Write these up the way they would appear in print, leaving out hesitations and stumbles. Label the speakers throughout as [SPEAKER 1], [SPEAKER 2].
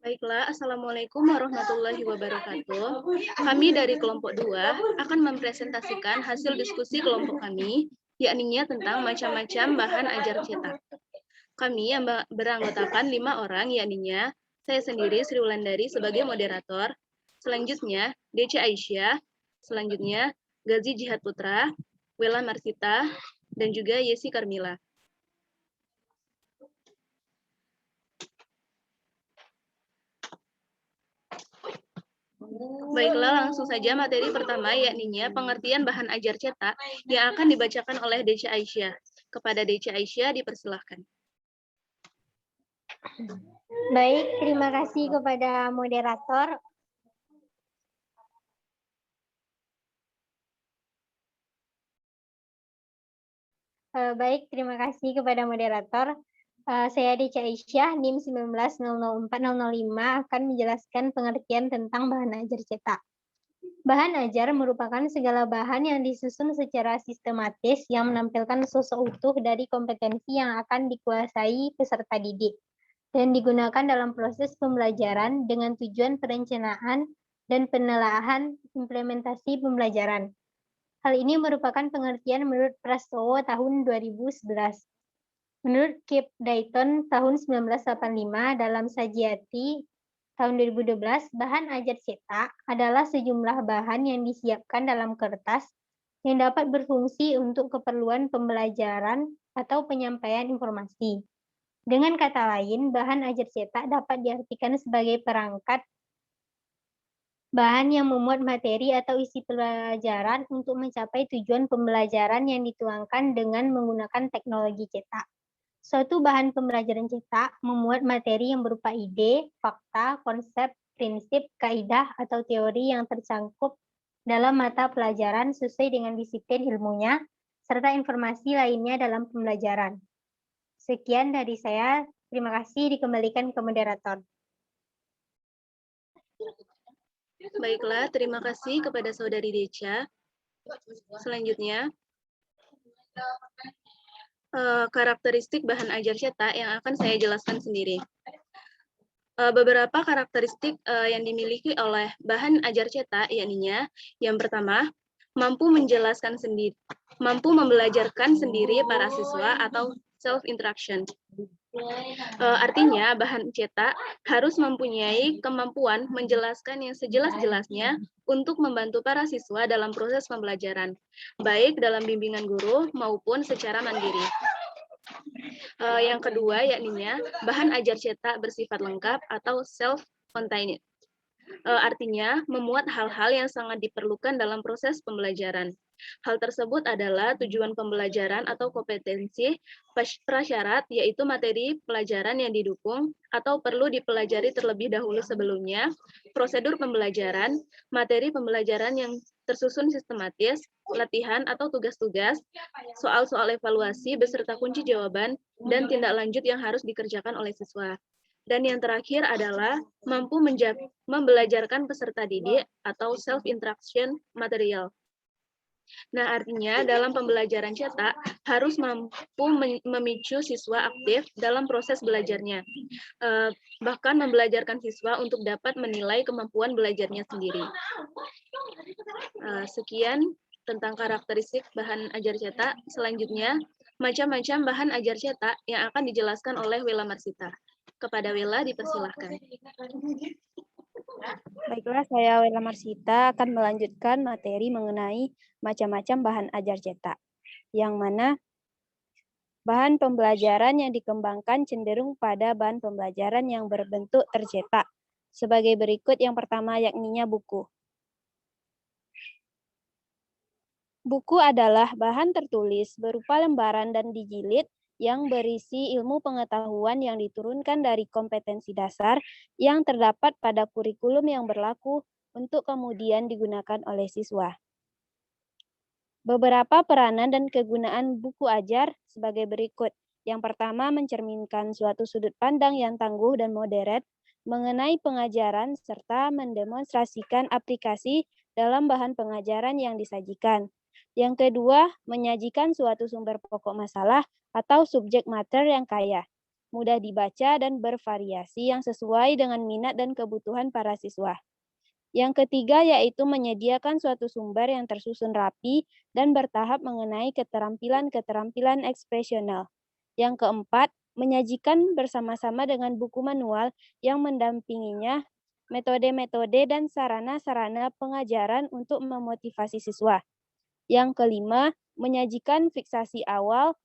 [SPEAKER 1] Baiklah, Assalamualaikum warahmatullahi wabarakatuh. Kami dari kelompok 2 akan mempresentasikan hasil diskusi kelompok kami, yakni tentang macam-macam bahan ajar cetak. Kami yang beranggotakan 5 orang, yakni saya sendiri Sri Wulandari sebagai moderator, selanjutnya DC Aisyah, selanjutnya Gazi Jihad Putra, Wela Marsita, dan juga Yesi Karmila. Baiklah, langsung saja materi pertama, yakni pengertian bahan ajar cetak yang akan dibacakan oleh DC Aisyah. Kepada DC Aisyah dipersilahkan.
[SPEAKER 2] Baik, terima kasih kepada moderator. Baik, terima kasih kepada moderator. Saya DC Aisyah, NIM 19004005 akan menjelaskan pengertian tentang bahan ajar cetak. Bahan ajar merupakan segala bahan yang disusun secara sistematis yang menampilkan sosok utuh dari kompetensi yang akan dikuasai peserta didik dan digunakan dalam proses pembelajaran dengan tujuan perencanaan dan penelaahan implementasi pembelajaran. Hal ini merupakan pengertian menurut Prastowo tahun 2011. Menurut Kip Dayton tahun 1985 dalam Sajiati tahun 2012, bahan ajar cetak adalah sejumlah bahan yang disiapkan dalam kertas yang dapat berfungsi untuk keperluan pembelajaran atau penyampaian informasi. Dengan kata lain, bahan ajar cetak dapat diartikan sebagai perangkat bahan yang memuat materi atau isi pelajaran untuk mencapai tujuan pembelajaran yang dituangkan dengan menggunakan teknologi cetak. Suatu bahan pembelajaran cetak memuat materi yang berupa ide, fakta, konsep, prinsip, kaidah, atau teori yang tercangkup dalam mata pelajaran sesuai dengan disiplin ilmunya, serta informasi lainnya dalam pembelajaran. Sekian dari saya. Terima kasih, dikembalikan ke moderator.
[SPEAKER 1] Baiklah, terima kasih kepada Saudari Deca. Selanjutnya, karakteristik bahan ajar cetak yang akan saya jelaskan sendiri. Beberapa karakteristik yang dimiliki oleh bahan ajar cetak, yakni yang pertama, mampu membelajarkan sendiri para siswa atau self-interaction. Artinya, bahan cetak harus mempunyai kemampuan menjelaskan yang sejelas-jelasnya untuk membantu para siswa dalam proses pembelajaran, baik dalam bimbingan guru maupun secara mandiri. Yang kedua, yakni bahan ajar cetak bersifat lengkap atau self-contained. Artinya, memuat hal-hal yang sangat diperlukan dalam proses pembelajaran. Hal tersebut adalah tujuan pembelajaran atau kompetensi, prasyarat, yaitu materi pelajaran yang didukung atau perlu dipelajari terlebih dahulu sebelumnya, prosedur pembelajaran, materi pembelajaran yang tersusun sistematis, latihan atau tugas-tugas, soal-soal evaluasi beserta kunci jawaban, dan tindak lanjut yang harus dikerjakan oleh siswa. Dan yang terakhir adalah mampu membelajarkan peserta didik atau self-interaction material. Nah, artinya dalam pembelajaran cetak harus mampu memicu siswa aktif dalam proses belajarnya. Bahkan membelajarkan siswa untuk dapat menilai kemampuan belajarnya sendiri. Sekian tentang karakteristik bahan ajar cetak. Selanjutnya, macam-macam bahan ajar cetak yang akan dijelaskan oleh Wela Marsita. Kepada Wela, dipersilahkan.
[SPEAKER 3] Baiklah, saya Wela Marsita akan melanjutkan materi mengenai macam-macam bahan ajar cetak, yang mana bahan pembelajaran yang dikembangkan cenderung pada bahan pembelajaran yang berbentuk tercetak. Sebagai berikut, yang pertama yakni buku. Buku adalah bahan tertulis berupa lembaran dan dijilid yang berisi ilmu pengetahuan yang diturunkan dari kompetensi dasar yang terdapat pada kurikulum yang berlaku untuk kemudian digunakan oleh siswa. Beberapa peranan dan kegunaan buku ajar sebagai berikut. Yang pertama, mencerminkan suatu sudut pandang yang tangguh dan modern mengenai pengajaran serta mendemonstrasikan aplikasi dalam bahan pengajaran yang disajikan. Yang kedua, menyajikan suatu sumber pokok masalah atau subjek mater yang kaya, mudah dibaca, dan bervariasi yang sesuai dengan minat dan kebutuhan para siswa. Yang ketiga yaitu menyediakan suatu sumber yang tersusun rapi dan bertahap mengenai keterampilan-keterampilan ekspresional. Yang keempat, menyajikan bersama-sama dengan buku manual yang mendampinginya metode-metode dan sarana-sarana pengajaran untuk memotivasi siswa. Yang kelima, menyajikan fiksasi awal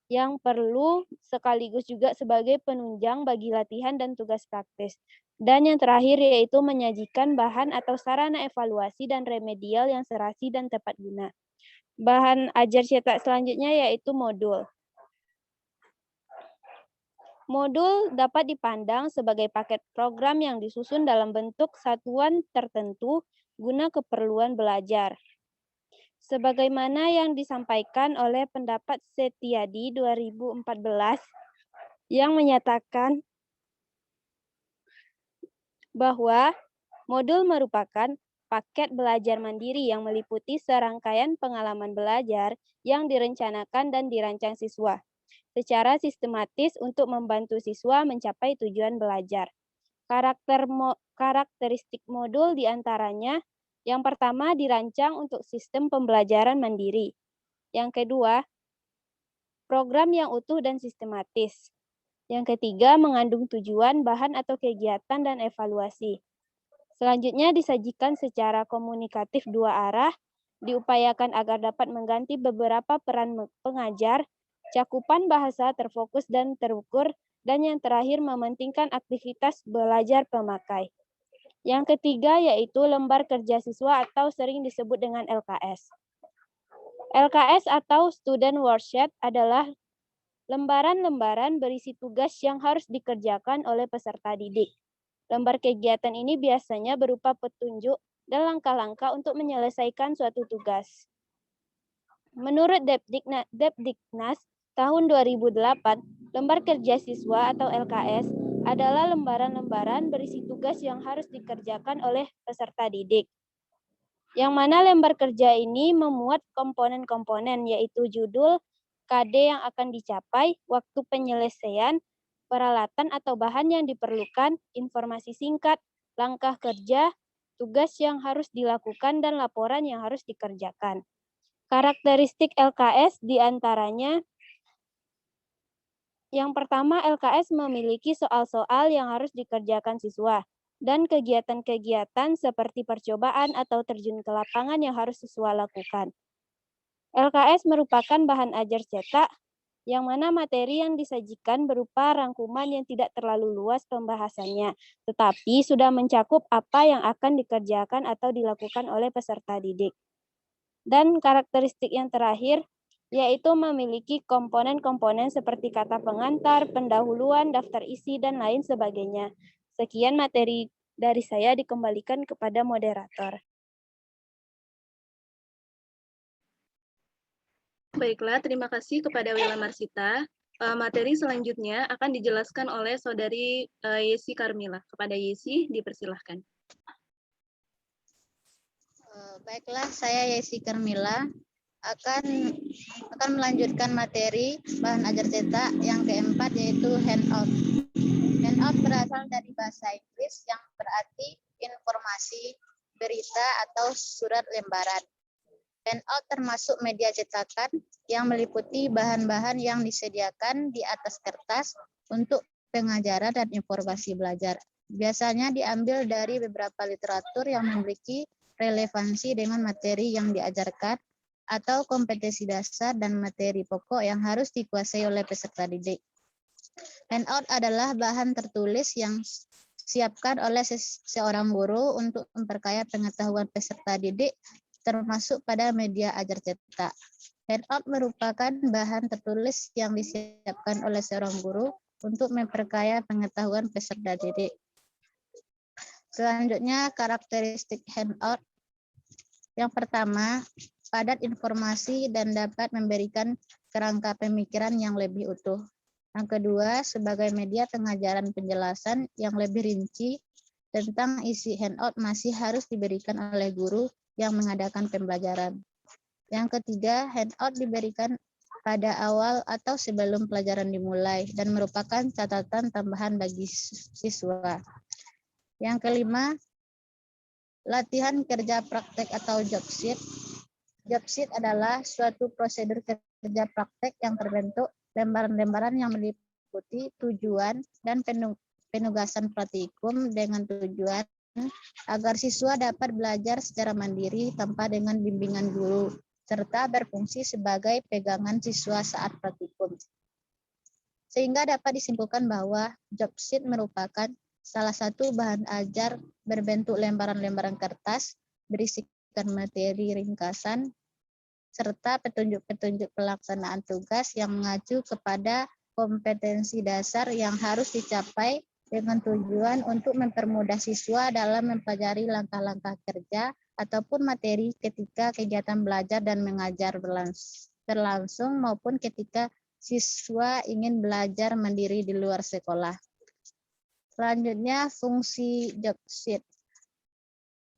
[SPEAKER 3] yang perlu sekaligus juga sebagai penunjang bagi latihan dan tugas praktis. Dan yang terakhir yaitu menyajikan bahan atau sarana evaluasi dan remedial yang serasi dan tepat guna. Bahan ajar cetak selanjutnya yaitu modul. Modul dapat dipandang sebagai paket program yang disusun dalam bentuk satuan tertentu guna keperluan belajar. Sebagaimana yang disampaikan oleh pendapat Setiadi 2014 yang menyatakan bahwa modul merupakan paket belajar mandiri yang meliputi serangkaian pengalaman belajar yang direncanakan dan dirancang siswa secara sistematis untuk membantu siswa mencapai tujuan belajar. Karakteristik modul diantaranya yang pertama, dirancang untuk sistem pembelajaran mandiri. Yang kedua, program yang utuh dan sistematis. Yang ketiga, mengandung tujuan, bahan atau kegiatan dan evaluasi. Selanjutnya, disajikan secara komunikatif dua arah, diupayakan agar dapat mengganti beberapa peran pengajar, cakupan bahasa terfokus dan terukur, dan yang terakhir mementingkan aktivitas belajar pemakai. Yang ketiga yaitu lembar kerja siswa atau sering disebut dengan LKS. LKS atau Student Worksheet adalah lembaran-lembaran berisi tugas yang harus dikerjakan oleh peserta didik. Lembar kegiatan ini biasanya berupa petunjuk dan langkah-langkah untuk menyelesaikan suatu tugas. Menurut Depdiknas tahun 2008, lembar kerja siswa atau LKS adalah lembaran-lembaran berisi tugas yang harus dikerjakan oleh peserta didik. Yang mana lembar kerja ini memuat komponen-komponen yaitu judul, KD yang akan dicapai, waktu penyelesaian, peralatan atau bahan yang diperlukan, informasi singkat, langkah kerja, tugas yang harus dilakukan, dan laporan yang harus dikerjakan. Karakteristik LKS diantaranya yang pertama, LKS memiliki soal-soal yang harus dikerjakan siswa dan kegiatan-kegiatan seperti percobaan atau terjun ke lapangan yang harus siswa lakukan. LKS merupakan bahan ajar cetak yang mana materi yang disajikan berupa rangkuman yang tidak terlalu luas pembahasannya, tetapi sudah mencakup apa yang akan dikerjakan atau dilakukan oleh peserta didik. Dan karakteristik yang terakhir, yaitu memiliki komponen-komponen seperti kata pengantar, pendahuluan, daftar isi, dan lain sebagainya. Sekian materi dari saya, dikembalikan kepada moderator.
[SPEAKER 1] Baiklah, terima kasih kepada Wila Marsita. Materi selanjutnya akan dijelaskan oleh Saudari Yesi Karmila. Kepada Yesi, dipersilahkan.
[SPEAKER 4] Baiklah, saya Yesi Karmila akan melanjutkan materi bahan ajar cetak yang keempat yaitu handout. Handout berasal dari bahasa Inggris yang berarti informasi, berita, atau surat lembaran. Handout termasuk media cetakan yang meliputi bahan-bahan yang disediakan di atas kertas untuk pengajaran dan informasi belajar. Biasanya diambil dari beberapa literatur yang memiliki relevansi dengan materi yang diajarkan atau kompetensi dasar dan materi pokok yang harus dikuasai oleh peserta didik. Handout adalah bahan tertulis yang disiapkan oleh seorang guru untuk memperkaya pengetahuan peserta didik termasuk pada media ajar cetak. Handout merupakan bahan tertulis yang disiapkan oleh seorang guru untuk memperkaya pengetahuan peserta didik. Selanjutnya, karakteristik handout. Yang pertama, padat informasi dan dapat memberikan kerangka pemikiran yang lebih utuh. Yang kedua, sebagai media pengajaran penjelasan yang lebih rinci tentang isi handout masih harus diberikan oleh guru yang mengadakan pembelajaran. Yang ketiga, handout diberikan pada awal atau sebelum pelajaran dimulai dan merupakan catatan tambahan bagi siswa. Yang kelima, latihan kerja praktek atau job sheet. Job sheet adalah suatu prosedur kerja praktek yang terbentuk lembaran-lembaran yang meliputi tujuan dan penugasan praktikum dengan tujuan agar siswa dapat belajar secara mandiri tanpa dengan bimbingan guru, serta berfungsi sebagai pegangan siswa saat praktikum. Sehingga dapat disimpulkan bahwa job sheet merupakan salah satu bahan ajar berbentuk lembaran-lembaran kertas berisikan materi ringkasan serta petunjuk-petunjuk pelaksanaan tugas yang mengacu kepada kompetensi dasar yang harus dicapai dengan tujuan untuk mempermudah siswa dalam mempelajari langkah-langkah kerja ataupun materi ketika kegiatan belajar dan mengajar berlangsung maupun ketika siswa ingin belajar mandiri di luar sekolah. Selanjutnya, fungsi job sheet.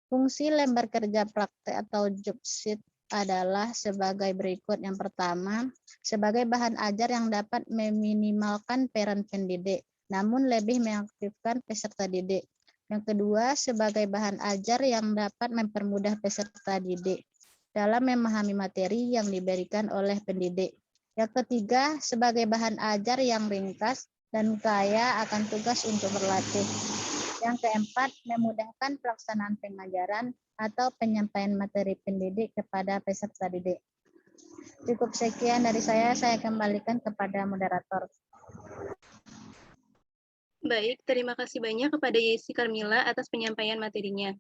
[SPEAKER 4] Fungsi lembar kerja praktek atau job sheet adalah sebagai berikut. Yang pertama, sebagai bahan ajar yang dapat meminimalkan peran pendidik, namun lebih mengaktifkan peserta didik. Yang kedua, sebagai bahan ajar yang dapat mempermudah peserta didik dalam memahami materi yang diberikan oleh pendidik. Yang ketiga, sebagai bahan ajar yang ringkas dan kaya akan tugas untuk berlatih. Yang keempat, memudahkan pelaksanaan pengajaran atau penyampaian materi pendidik kepada peserta didik. Cukup sekian dari saya kembalikan kepada moderator.
[SPEAKER 1] Baik, terima kasih banyak kepada Yesi Karmila atas penyampaian materinya.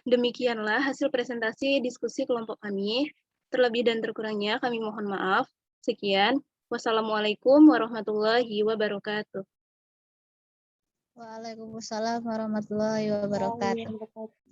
[SPEAKER 1] Demikianlah hasil presentasi diskusi kelompok kami. Terlebih dan terkurangnya kami mohon maaf. Sekian. Wassalamualaikum warahmatullahi wabarakatuh.
[SPEAKER 4] Waalaikumsalam warahmatullahi wabarakatuh.